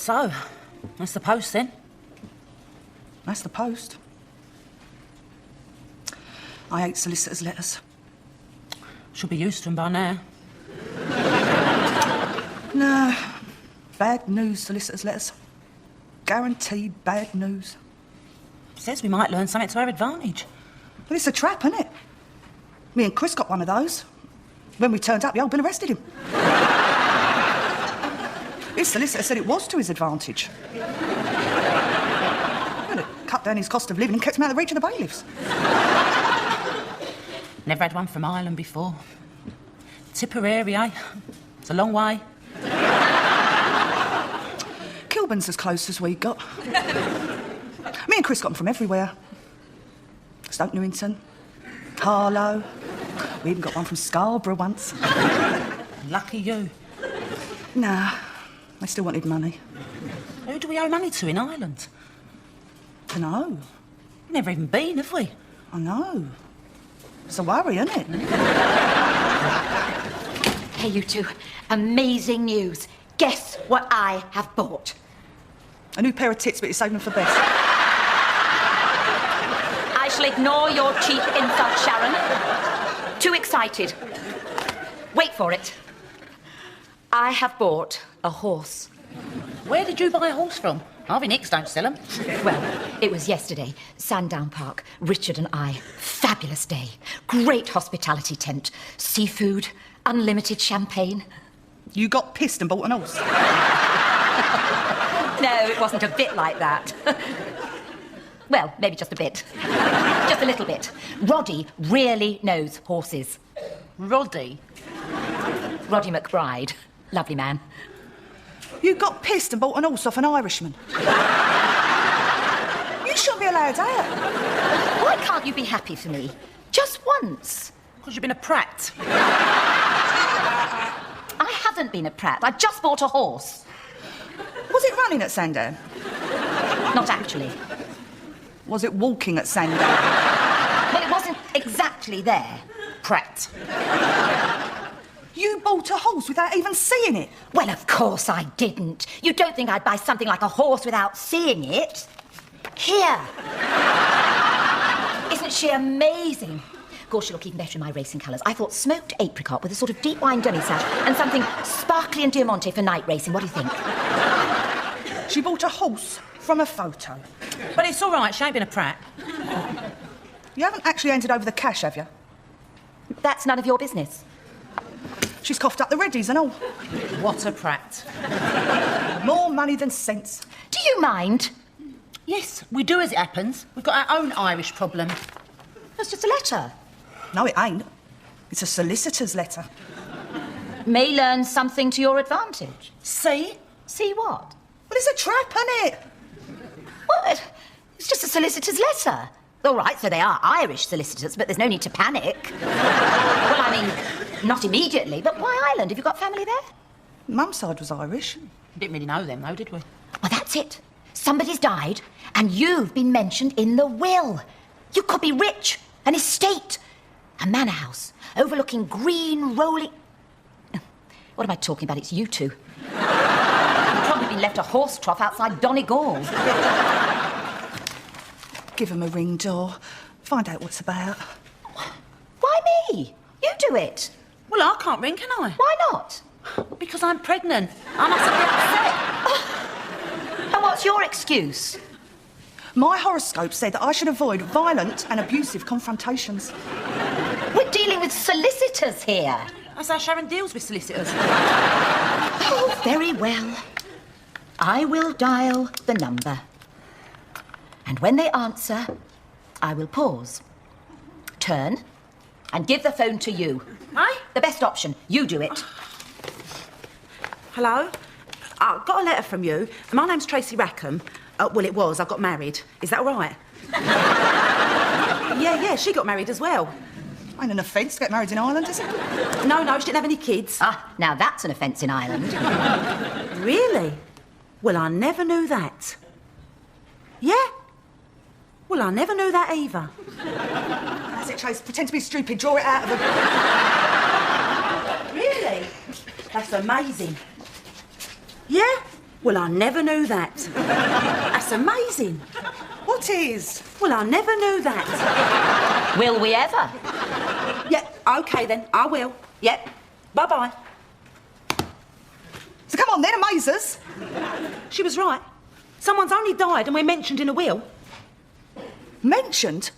So, that's the post then. That's the post. I hate solicitors' letters. Should be used to them by now. No. Bad news, solicitors' letters. Guaranteed bad news. Says we might learn something to our advantage. Well, it's a trap, isn't it? Me and Chris got one of those. When we turned up, the old Bill arrested him. His solicitor said it was to his advantage. Well, it cut down his cost of living and kept him out of the reach of the bailiffs. Never had one from Ireland before. Tipperary, eh? It's a long way. Kilburn's as close as we got. Me and Chris got them from everywhere. Stoke Newington, Harlow. We even got one from Scarborough once. Lucky you. Nah, they still wanted money. Who do we owe money to in Ireland? Dunno. Never even been, have we? I know. It's a worry, isn't it? Hey, you two. Amazing news. Guess what I have bought? A new pair of tits, but you're saving them for best. I shall ignore your cheap insult, Sharon. Too excited. Wait for it. I have bought a horse. Where did you buy a horse from? Harvey Nicks don't sell them. Well, it was yesterday. Sandown Park. Richard and I. Fabulous day. Great hospitality tent. Seafood. Unlimited champagne. You got pissed and bought an horse? No, it wasn't a bit like that. Well, maybe just a bit. Just a little bit. Roddy really knows horses. Roddy? Roddy McBride. Lovely man. You got pissed and bought an horse off an Irishman. You shouldn't be allowed out. Why can't you be happy for me? Just once. Because you've been a prat. I haven't been a prat. I just bought a horse. Was it running at Sandown? Not actually. Was it walking at Sandown? Well, it wasn't exactly there. Prat. You bought a horse without even seeing it? Well, of course I didn't. You don't think I'd buy something like a horse without seeing it? Here. Isn't she amazing? Of course, she'll look even better in my racing colours. I thought smoked apricot with a sort of deep wine demi-sash and something sparkly and diamante for night racing. What do you think? She bought a horse from a photo. But it's all right, she ain't been a prat. You haven't actually handed over the cash, have you? That's none of your business. She's coughed up the reddies and all. What a prat. More money than sense. Do you mind? Yes, we do as it happens. We've got our own Irish problem. That's just a letter. No, it ain't. It's a solicitor's letter. May learn something to your advantage. See? See what? Well, it's a trap, isn't it? What? It's just a solicitor's letter. All right, so they are Irish solicitors, but there's no need to panic. Well, I mean, not immediately, but why Ireland? Have you got family there? Mum's side was Irish. We didn't really know them, though, did we? Well, that's it. Somebody's died, and you've been mentioned in the will. You could be rich, an estate, a manor house, overlooking green, rolling... What am I talking about? It's you two. You've probably been left a horse trough outside Donegal. Give him a ring, Dor. Find out what's about. Why me? You do it. Well, I can't ring, can I? Why not? Because I'm pregnant. I mustn't be upset. And what's your excuse? My horoscope said that I should avoid violent and abusive confrontations. We're dealing with solicitors here. That's how Sharon deals with solicitors. Oh, very well. I will dial the number. And when they answer, I will pause, turn, and give the phone to you. Aye? The best option. You do it. Hello? I got a letter from you. My name's Tracy Rackham. Well, it was. I got married. Is that all right? Yeah, she got married as well. Ain't an offence to get married in Ireland, is it? No, she didn't have any kids. Ah, now that's an offence in Ireland. Really? Well, I never knew that. Yeah? Well, I never knew that either. That's it, Trace. Pretend to be stupid. Draw it out of the... Really? That's amazing. Yeah? Well, I never knew that. That's amazing. What is? Well, I never knew that. Will we ever? Yeah, OK then, I will. Yep. Bye-bye. So come on then, amaze us. She was right. Someone's only died and we're mentioned in a will. Mentioned?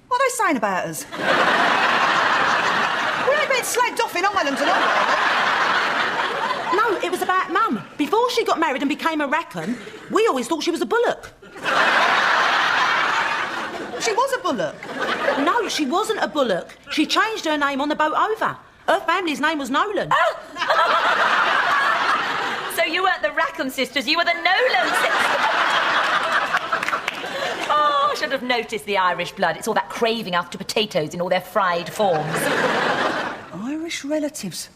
What are they saying about us? We ain't been slagged off in Ireland and all. No, it was about Mum. Before she got married and became a Rackham, we always thought she was a bullock. She was a bullock. No, she wasn't a bullock. She changed her name on the boat over. Her family's name was Nolan. So you weren't the Rackham sisters, you were the Nolan sisters. Oh, I should have noticed the Irish blood. It's all that craving after potatoes in all their fried forms. Irish relatives.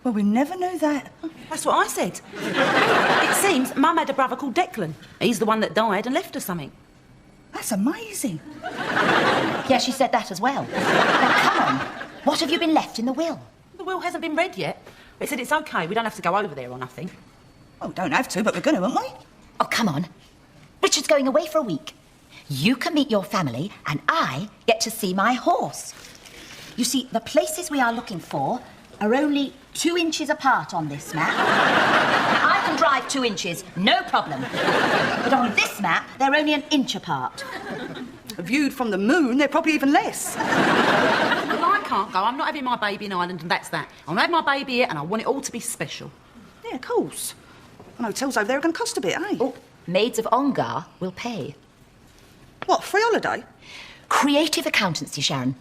Well, we never knew that. That's what I said. It seems Mum had a brother called Declan. He's the one that died and left her something. That's amazing. Yeah, she said that as well. Now, come on. What have you been left in the will? The will hasn't been read yet. It said it's OK, we don't have to go over there or nothing. Well, don't have to, but we're going to, aren't we? Oh, come on. Richard's going away for a week. You can meet your family and I get to see my horse. You see, the places we are looking for are only 2 inches apart on this map. I can drive 2 inches, no problem. But on this map, they're only 1 inch apart. Viewed from the moon, they're probably even less. Well, I can't go. I'm not having my baby in Ireland and that's that. I'm having my baby here and I want it all to be special. Yeah, of course. And hotels over there are going to cost a bit, eh? Oh, Maids of Ongar will pay. What, free holiday? Creative accountancy, Sharon.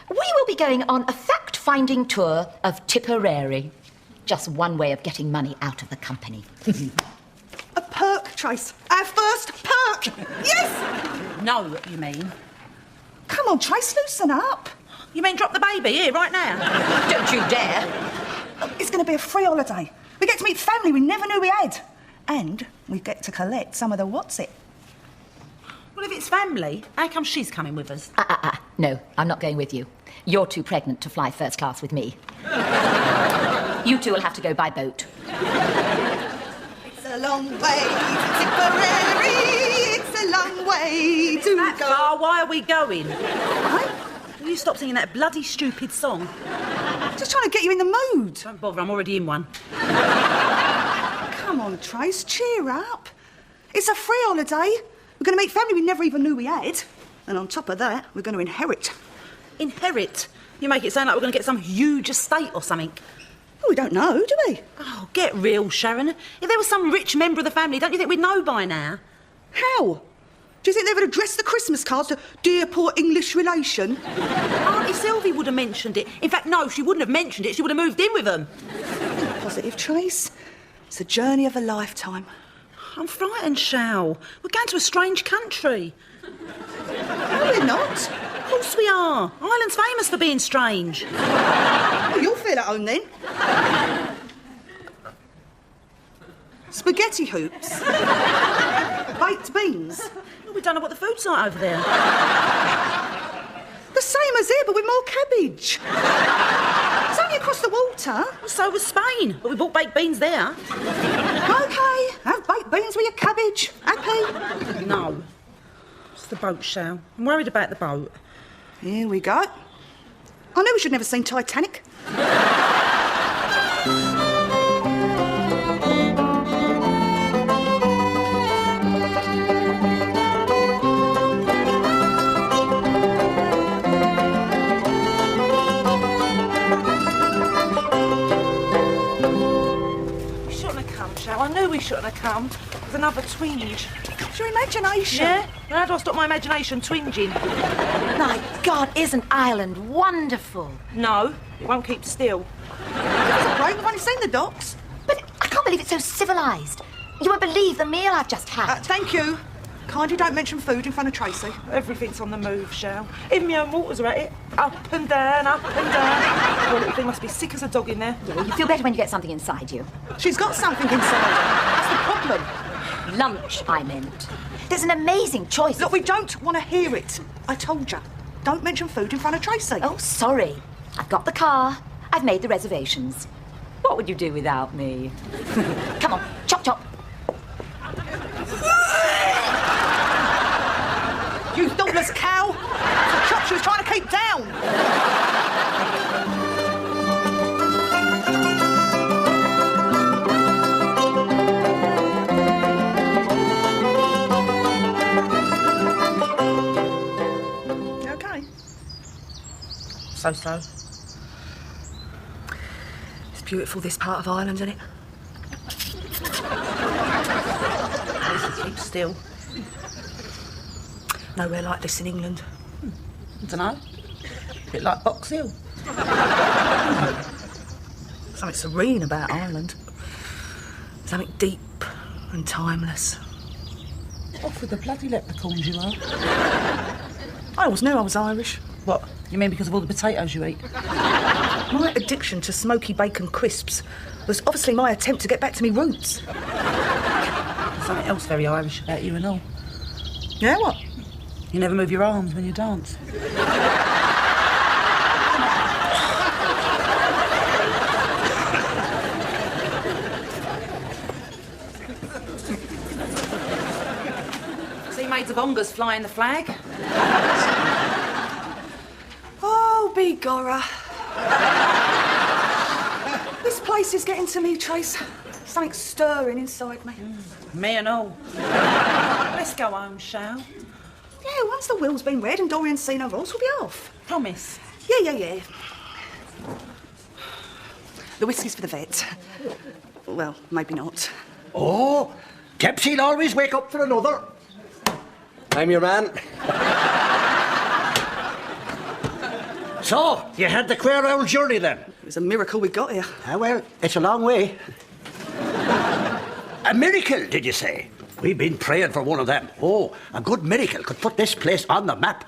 We will be going on a fact-finding tour of Tipperary. Just one way of getting money out of the company. A perk, Trace. Our first perk! Yes! No, you mean? Come on, Trace, loosen up. You mean drop the baby here, right now? Don't you dare! It's going to be a free holiday. We get to meet family we never knew we had. And we get to collect some of the what's-it. Well, if it's family, how come she's coming with us? No, I'm not going with you. You're too pregnant to fly first class with me. You two will have to go by boat. It's a long way to Tipperary. It's a long way to That go. far, why are we going? Right? Will you stop singing that bloody stupid song? Just trying to get you in the mood. Don't bother, I'm already in one. Come on, Trace, cheer up. It's a free holiday. We're going to meet family we never even knew we had. And on top of that, we're going to inherit. Inherit? You make it sound like we're going to get some huge estate or something. Oh, we don't know, do we? Oh, get real, Sharon. If there was some rich member of the family, don't you think we'd know by now? How? Do you think they would address the Christmas cards to Dear Poor English Relation? Auntie Sylvie would have mentioned it. In fact, no, she wouldn't have mentioned it. She would have moved in with them. Positive, Trace. It's a journey of a lifetime. I'm frightened, Shal. We're going to a strange country. No, we're not. Of course we are. Ireland's famous for being strange. Well, you'll feel at home then. Spaghetti hoops. Baked beans. Well, we don't know what the food's like over there. The same as here, but with more cabbage. It's only across the water. Well, so was Spain, but we bought baked beans there. OK, have baked beans with your cabbage. Happy? No. It's the boat, Shal. I'm worried about the boat. Here we go. I knew we should never seen Titanic. I knew we shouldn't have come. There's another twinge. It's your imagination. Yeah? How do I stop my imagination twinging? My God, isn't Ireland wonderful? No, it won't keep still. It's a break. We've only seen the docks. But I can't believe it's so civilised. You won't believe the meal I've just had. Thank you. Kindly don't mention food in front of Tracy. Everything's on the move, Shal. Even my own waters are at it. Up and down, up and down. Well, little thing must be sick as a dog in there. Yeah, well, you feel better when you get something inside you. She's got something inside. That's the problem. Lunch, I meant. There's an amazing choice. Look, we don't want to hear it. I told you. Don't mention food in front of Tracy. Oh, sorry. I've got the car. I've made the reservations. What would you do without me? Come on, chop chop. She was trying to keep down. You okay? So. It's beautiful, this part of Ireland, isn't it? Keep still. Nowhere like this in England. I don't know. A bit like Box Hill. Something serene about Ireland. Something deep and timeless. Off with the bloody leprechauns you are. I always knew I was Irish. What? You mean because of all the potatoes you eat? My addiction to smoky bacon crisps was obviously my attempt to get back to me roots. There's something else very Irish about you and all. Yeah, what? You never move your arms when you dance. See maids of honours flying the flag? Oh, begorra. This place is getting to me, Trace. Something's stirring inside me. Me and all. Let's go home, shall? Yeah, once the will's been read and Dorian's seen her horse, we'll be off. Promise. Yeah. The whiskey's for the vet. Well, maybe not. Oh, Tepsy'll always wake up for another. I'm your man. So, you had the queer old journey then? It was a miracle we got here. Ah, well, it's a long way. A miracle, did you say? We've been praying for one of them. Oh, a good miracle could put this place on the map.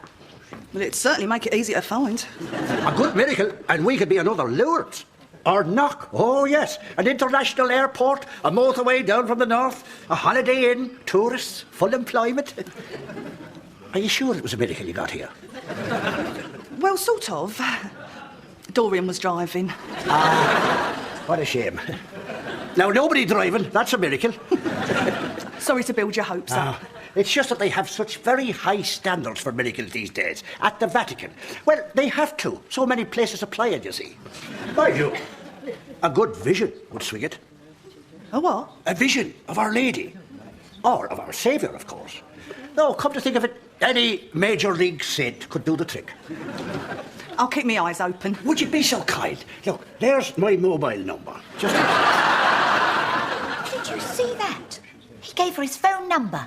Well, it'd certainly make it easier to find. A good miracle, and we could be another Lourdes. Or Knock. Oh, yes. An international airport, a motorway down from the north, a holiday inn, tourists, full employment. Are you sure it was a miracle you got here? Well, sort of. Dorian was driving. What a shame. Now, nobody driving, that's a miracle. Sorry to build your hopes up. It's just that they have such very high standards for miracles these days. At the Vatican. Well, they have to. So many places apply it, you see. By you. A good vision would swing it. A what? A vision of Our Lady. Or of our Saviour, of course. No, come to think of it, any major league saint could do the trick. I'll keep my eyes open. Would you be so kind? Look, there's my mobile number. Just... Did you see that? He gave her his phone number.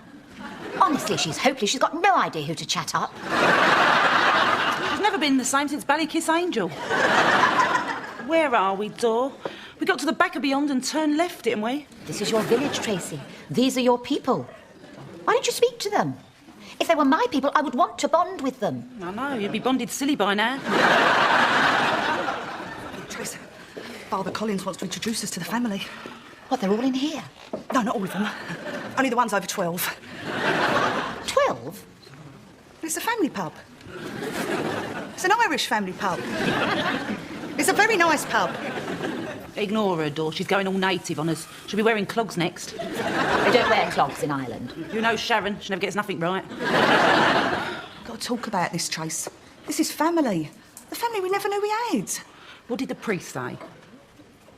Honestly, she's hopeless. She's got no idea who to chat up. She's never been the same since Ballykiss Angel. Where are we, Dor? We got to the back of beyond and turned left, didn't we? This is your village, Tracy. These are your people. Why don't you speak to them? If they were my people, I would want to bond with them. I know, you'd be bonded silly by now. Trace, Father Collins wants to introduce us to the family. What, they're all in here? No, not all of them. Only the ones over 12. 12? It's a family pub. It's an Irish family pub. It's a very nice pub. Ignore her, Dor. She's going all native on us. She'll be wearing clogs next. They don't wear clogs in Ireland. You know Sharon. She never gets nothing right. Got to talk about this, Trace. This is family. The family we never knew we had. What did the priest say?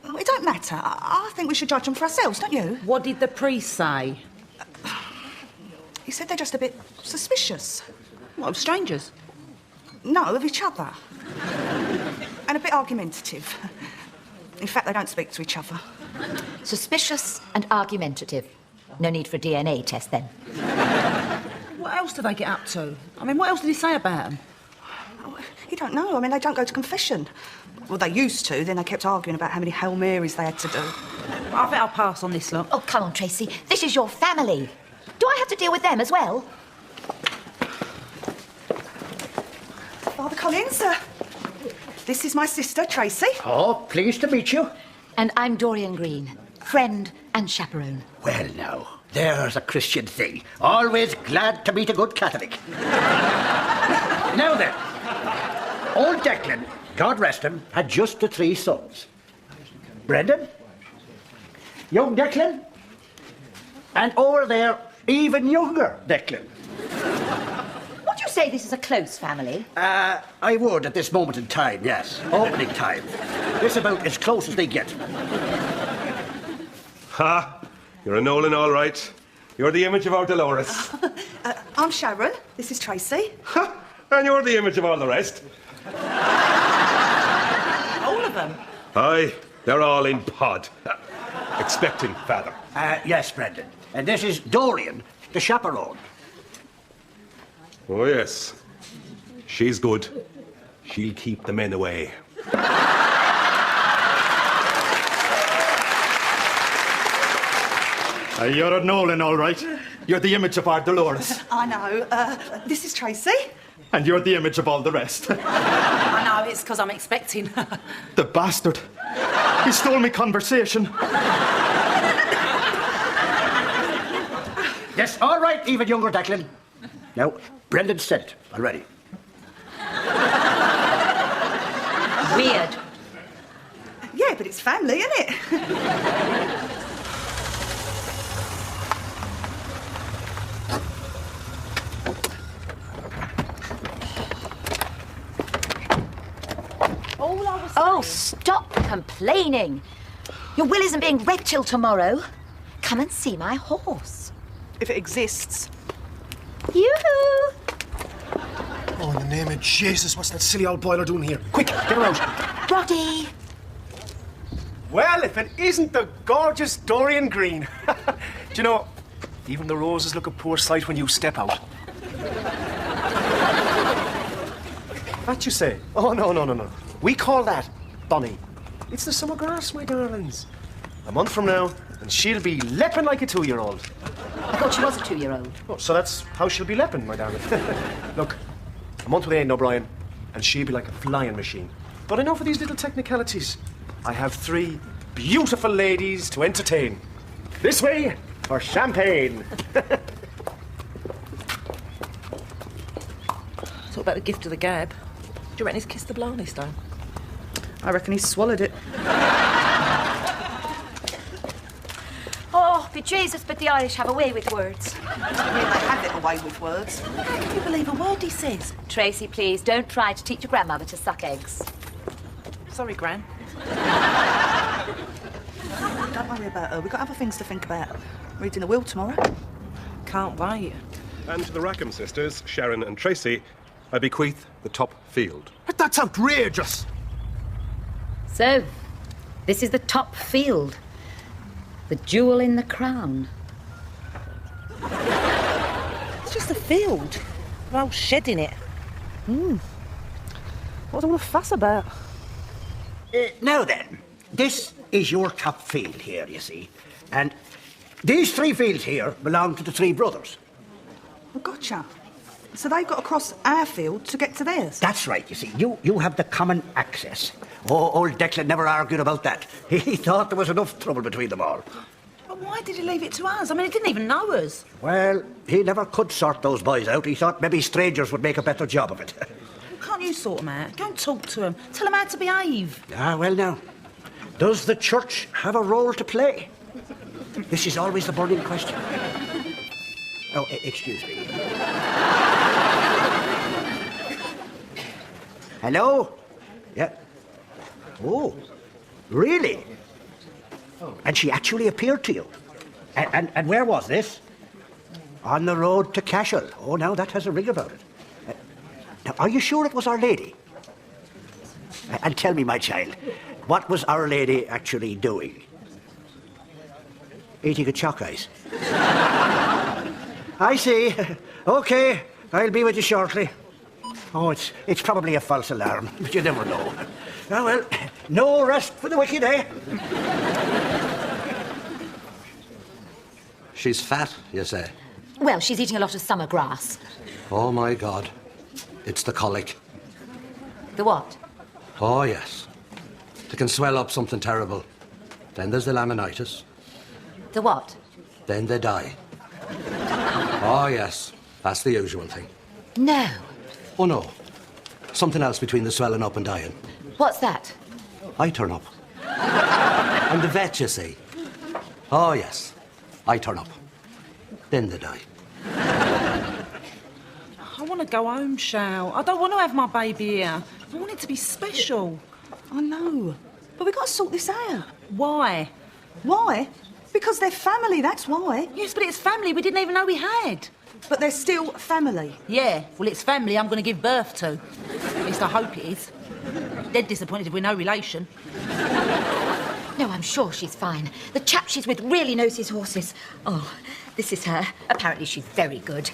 Well, it don't matter. I think we should judge them for ourselves, don't you? What did the priest say? He said they're just a bit suspicious. What, of strangers? No, of each other. And a bit argumentative. In fact, they don't speak to each other. Suspicious and argumentative. No need for a DNA test, then. What else do they get up to? I mean, what else did he say about them? Oh, you don't know. I mean, they don't go to confession. Well, they used to. Then they kept arguing about how many Hail Marys they had to do. I think I'll pass on this lot. Oh, come on, Tracy. This is your family. Do I have to deal with them as well? Father Collins, this is my sister, Tracy. Oh, pleased to meet you. And I'm Dorian Green, friend and chaperone. Well, now, there's a Christian thing. Always glad to meet a good Catholic. Now then, old Declan, God rest him, had just the 3 sons. Brendan, young Declan, and over there, even younger Declan. What do you say this is a close family? I would at this moment in time, yes. Opening time. This about as close as they get. Ha! You're a Nolan, all right. You're the image of our Dolores. I'm Sharon. This is Tracy. Ha! And you're the image of all the rest. All of them? Aye, they're all in pod. Expecting father. Yes, Brendan. And this is Dorian, the chaperone. Oh, yes. She's good. She'll keep the men away. You're a Nolan, all right. You're the image of our Dolores. I know. This is Tracy. And you're the image of all the rest. I know, it's because I'm expecting. The bastard. He stole me conversation. Yes, all right, even younger Declan. Now, Brendan said it already. Weird. Yeah, but it's family, isn't it? Oh, stop complaining. Your will isn't being read till tomorrow. Come and see my horse. If it exists. Yoo-hoo! Oh, in the name of Jesus, what's that silly old boiler doing here? Quick, get her out. Roddy! Well, if it isn't the gorgeous Dorian Green. Do you know, even the roses look a poor sight when you step out. What you say? Oh, no. We call that Bonnie. It's the summer grass, my darlings. A month from now, and she'll be lepping like a 2-year-old. I thought she was a 2-year-old. Oh, so that's how she'll be lepping, my darling. Look, a month with Aidan O'Brien, and she'll be like a flying machine. But enough of these little technicalities. I have 3 beautiful ladies to entertain. This way for champagne. Talk about the gift of the gab. Do you reckon he's kissed the blarney stone? I reckon he swallowed it. Oh, be Jesus, but the Irish have a way with words. Yeah, they have it away with words. How can you believe a word he says? Tracy, please, don't try to teach your grandmother to suck eggs. Sorry, Gran. Don't worry about her. We've got other things to think about. Reading the will tomorrow. Can't wait. And to the Rackham sisters, Sharon and Tracy, I bequeath the top field. But that's outrageous. So, this is the top field. The jewel in the crown. It's just a field. We're all shedding it. What's all the fuss about? Now then, this is your top field here, you see. And these 3 fields here belong to the 3 brothers. Well, gotcha. So they've got to cross our field to get to theirs? That's right, you see. You have the common access. Oh, old Declan never argued about that. He thought there was enough trouble between them all. But why did he leave it to us? I mean, he didn't even know us. Well, he never could sort those boys out. He thought maybe strangers would make a better job of it. Well, can't you sort them out? Go and talk to them. Tell them how to behave. Well now. Does the church have a role to play? This is always the burning question. Oh, excuse me. Hello? Yeah. Oh, really? And she actually appeared to you? And where was this? On the road to Cashel. Oh, now that has a ring about it. Now, are you sure it was Our Lady? And tell me, my child, what was Our Lady actually doing? Eating a chalk ice. I see. OK, I'll be with you shortly. Oh, it's probably a false alarm, but you never know. Oh, well, no rest for the wicked, eh? She's fat, you say? Well, she's eating a lot of summer grass. Oh, my God. It's the colic. The what? Oh, yes. They can swell up something terrible. Then there's the laminitis. The what? Then they die. Oh, yes. That's the usual thing. No. Oh, no. Something else between the swelling up and dying. What's that? I turn up. I'm the vet, you see. Oh, yes. I turn up. Then they die. Oh, want to go home, Shal. I don't want to have my baby here. I want it to be special. I know. But we've got to sort this out. Why? Why? Because they're family, that's why. Yes, but it's family we didn't even know we had. But they're still family. Yeah, well, it's family I'm going to give birth to. At least I hope it is. Dead disappointed if we're no relation. No, I'm sure she's fine. The chap she's with really knows his horses. Oh, this is her. Apparently she's very good.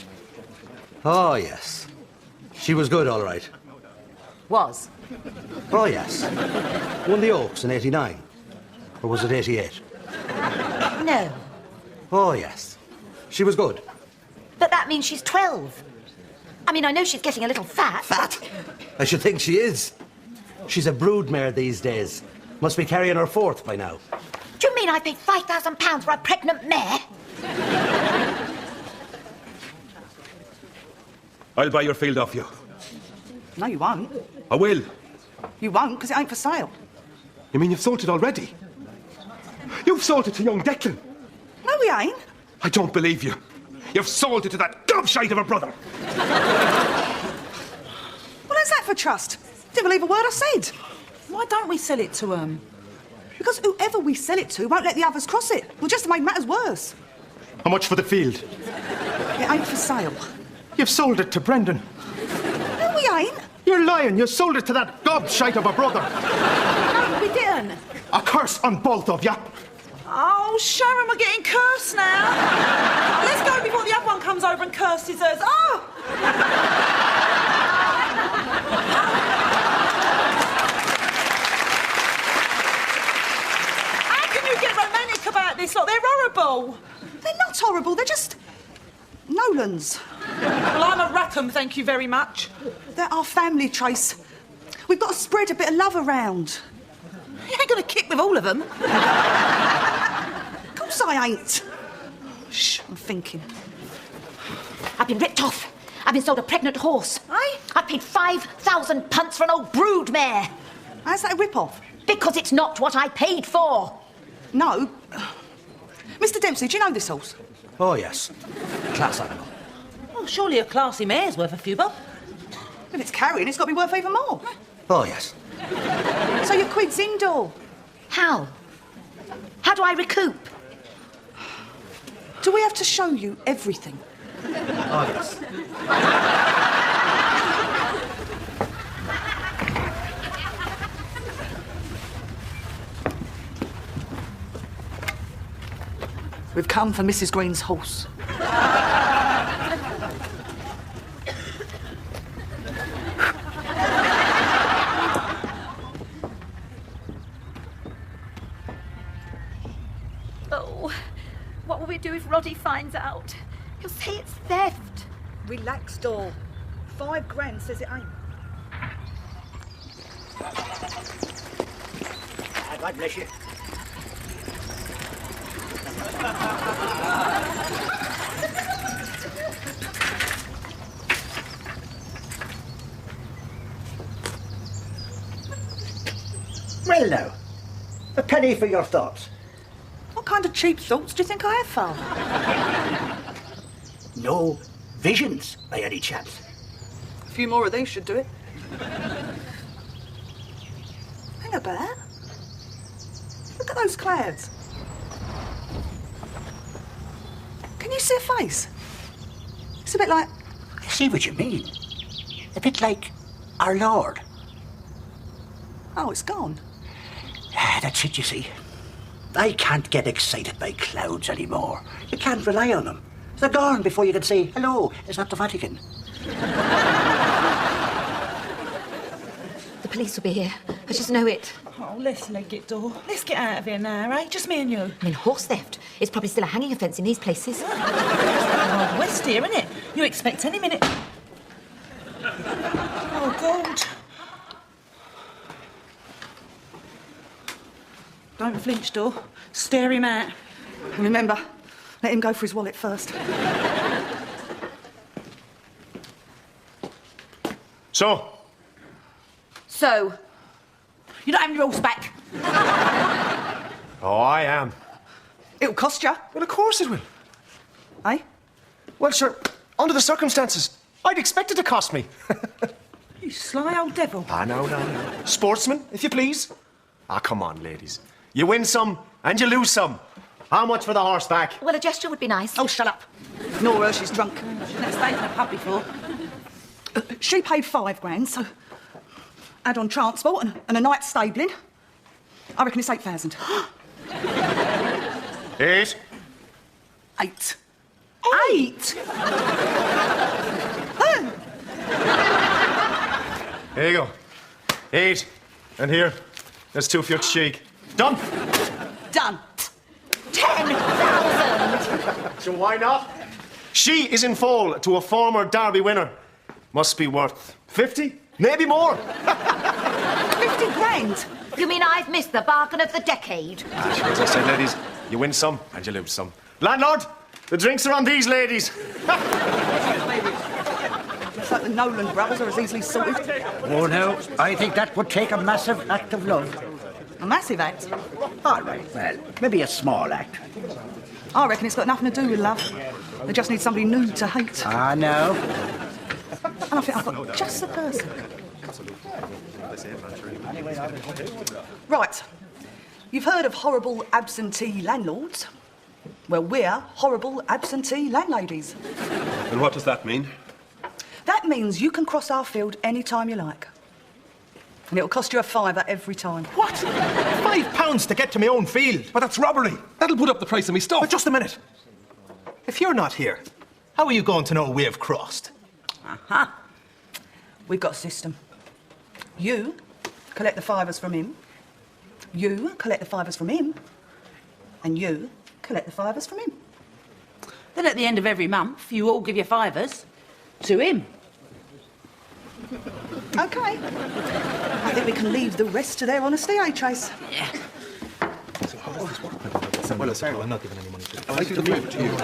Oh, yes. She was good, all right. Was. Oh, yes. Won the Oaks in '89. Or was it '88? No. Oh, yes. She was good. But that means she's 12. I mean, I know she's getting a little fat. Fat? I should think she is. She's a broodmare these days. Must be carrying her fourth by now. Do you mean I paid £5,000 for a pregnant mare? I'll buy your field off you. No, you won't. I will. You won't, because it ain't for sale. You mean you've sold it already? You've sold it to young Declan. No, we ain't. I don't believe you. You've sold it to that gobshite of a brother. Well, how's that for trust? Didn't believe a word I said. Why don't we sell it to them? Because whoever we sell it to won't let the others cross it. We'll just make matters worse. How much for the field? It ain't for sale. You've sold it to Brendan. No, we ain't. You're lying. You sold it to that gobshite of a brother. No, we didn't. A curse on both of you. Oh, Sharon, we're getting cursed now. Let's go before the other one comes over and curses us. Oh! How can you get romantic about this lot? They're horrible. They're not horrible. They're just Nolans. Well, I'm a Rackham, thank you very much. They're our family, Trace. We've got to spread a bit of love around. You ain't going to kick with all of them. Of course I ain't. Shh, I'm thinking. I've been ripped off. I've been sold a pregnant horse. Aye? I paid £5,000 for an old brood mare. How's that a rip-off? Because it's not what I paid for. No. Mr. Dempsey, do you know this horse? Oh, yes. Class animal. Well, surely a classy mare's worth a few bob. If it's carrying, it's got to be worth even more. Oh, yes. So your quid's indoor. How? How do I recoup? Do we have to show you everything? Oh, yes. We've come for Mrs. Green's horse. Oh, what will we do if Roddy finds out? He'll say it's theft. Relax, doll. £5 says it ain't. God bless you. Well now, a penny for your thoughts. What kind of cheap thoughts do you think I have, Father? No visions by any chance. A few more of these should do it. Hang about. Look at those clouds. Can you see a face? It's a bit like... I see what you mean. A bit like our Lord. Oh, it's gone. Ah, that's it, you see. I can't get excited by clouds anymore. You can't rely on them. They're gone before you can say, hello, it's not the Vatican. The police will be here. I just know it. Oh, let's leg it, door. Let's get out of here now, eh? Just me and you. I mean, horse theft is probably still a hanging offence in these places. Wild West here, isn't it? You expect any minute. Oh, God. Don't flinch, door. Stare him out. And remember, let him go for his wallet first. So, You don't have your horse back. oh, I am. It'll cost you. Well, of course it will. Eh? Well, sure, under the circumstances, I'd expect it to cost me. You sly old devil. No. Sportsman, if you please. Come on, ladies. You win some and you lose some. How much for the horseback? Well, a gesture would be nice. Oh, shut up. Ignore her, she's drunk. She's never stayed in a pub before. She paid £5,000, so add on transport and a night's stabling. I reckon it's 8,000. 8. 8. 8? Here you go. 8. And here, there's 2 for your cheek. Done. Done. 10,000! So why not? She is in fall to a former Derby winner. Must be worth 50, maybe more. 50 grand? You mean I've missed the bargain of the decade? As I said, ladies, you win some and you lose some. Landlord, the drinks are on these ladies. It's like the Nolan brothers are as easily sorted. Oh, no. I think that would take a massive act of love. A massive act. All right, well, maybe a small act. I reckon it's got nothing to do with love. They just need somebody new to hate. Ah, no. And I think I've got just the person. Right. You've heard of horrible absentee landlords? Well, we're horrible absentee landladies. And what does that mean? That means you can cross our field any time you like. And it'll cost you a £5 every time. What? £5 to get to my own field? But that's robbery. That'll put up the price of me stuff. But just a minute. If you're not here, how are you going to know we have crossed? Aha. We've got a system. You collect the fivers from him. You collect the fivers from him. And you collect the fivers from him. Then at the end of every month, you all give your fivers to him. OK. I think we can leave the rest to their honesty, eh, Trace? Yeah. I'm not giving any money to I'd like to leave it to you.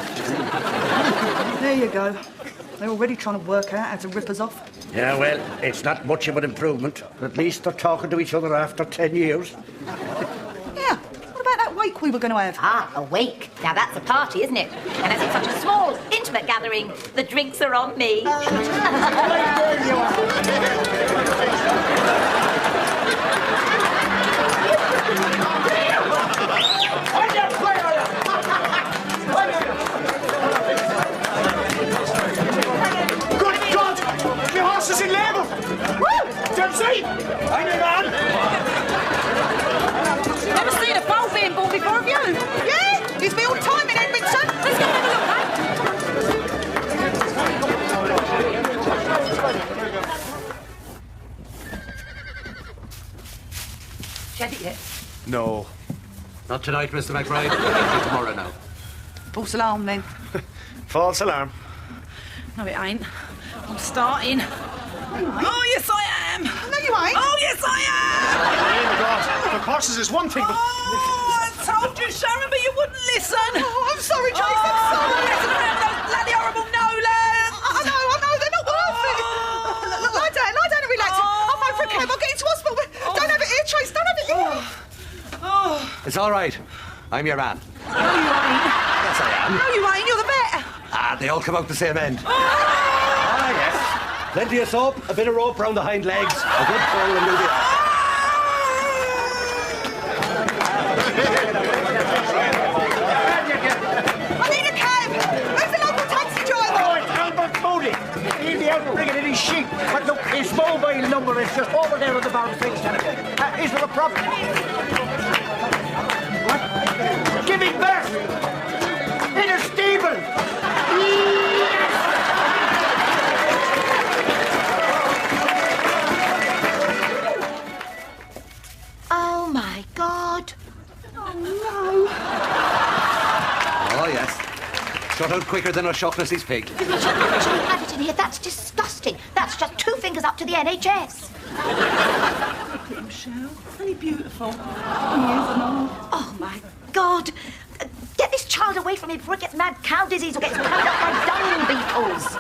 There you go. They're already trying to work out how to rip us off. Yeah, well, it's not much of an improvement. At least they're talking to each other after 10 years. Yeah. What about that wake we were going to have? Ah, a wake. Now that's a party, isn't it? And as it's such a small, intimate gathering, the drinks are on me. Good God! My horse is in labour! Woo! Dempsey! I'm your man! Never seen a foal being born before, have you? Yeah! It's me all the time in Edmonton. Let's go and have a look, mate. Had it yet? No. Not tonight, Mr. McBride. Maybe tomorrow now. False alarm, then. False alarm. No, it ain't. I'm starting. Oh, yes, I am. No, you ain't. Oh, yes, I am. Oh, God. The horses is one thing, but... Oh, I told you, Sharon, but you wouldn't listen. Oh, I'm sorry, Trace. Oh, I'm sorry. listen around those bloody horrible Nolans. I know, they're not worth it. Look, lie down and relax. I'll phone for a cab, I'll get you to hospital. Don't have it here, Trace, don't have it here. It's all right. I'm your man. No, you ain't. Yes, I am. No, you ain't. You're the vet. Ah, they all come out the same end. Ah, yes. Plenty of soap, a bit of rope round the hind legs, a good pull and you'll be off. I need a cab. Where's the local taxi driver? Oh, it's Albert Mooney. He'll be out bringing in his sheep. But look, his mobile number is just over there on the bar fixed telephone. Is there a problem? What? Giving birth! In a stable! Yes! Oh, my God. Oh, yes. Shut out quicker than O'Shaughnessy's pig. You should actually have it in here. That's disgusting. That's just 2 fingers up to the NHS. Look at him, Shell. Isn't he beautiful? Oh, my God. Get this child away from me before it gets mad cow disease or gets carried up by dung beetles.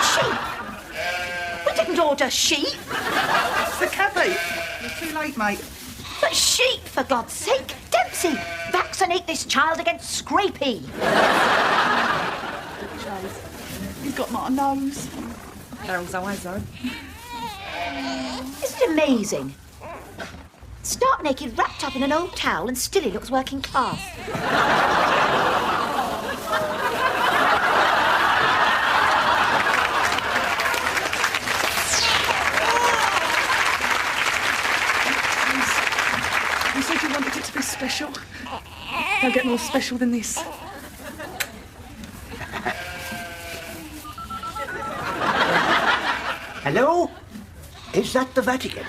Sheep? We didn't order sheep. It's the cabbie. You're too late, mate. But sheep, for God's sake. Dempsey, vaccinate this child against scrapie. got my nose. Carol's eyes, though. Isn't it amazing? Stark naked, wrapped up in an old towel, and still he looks working class. You said you wanted it to be special. Don't get more special than this. Hello? Is that the Vatican?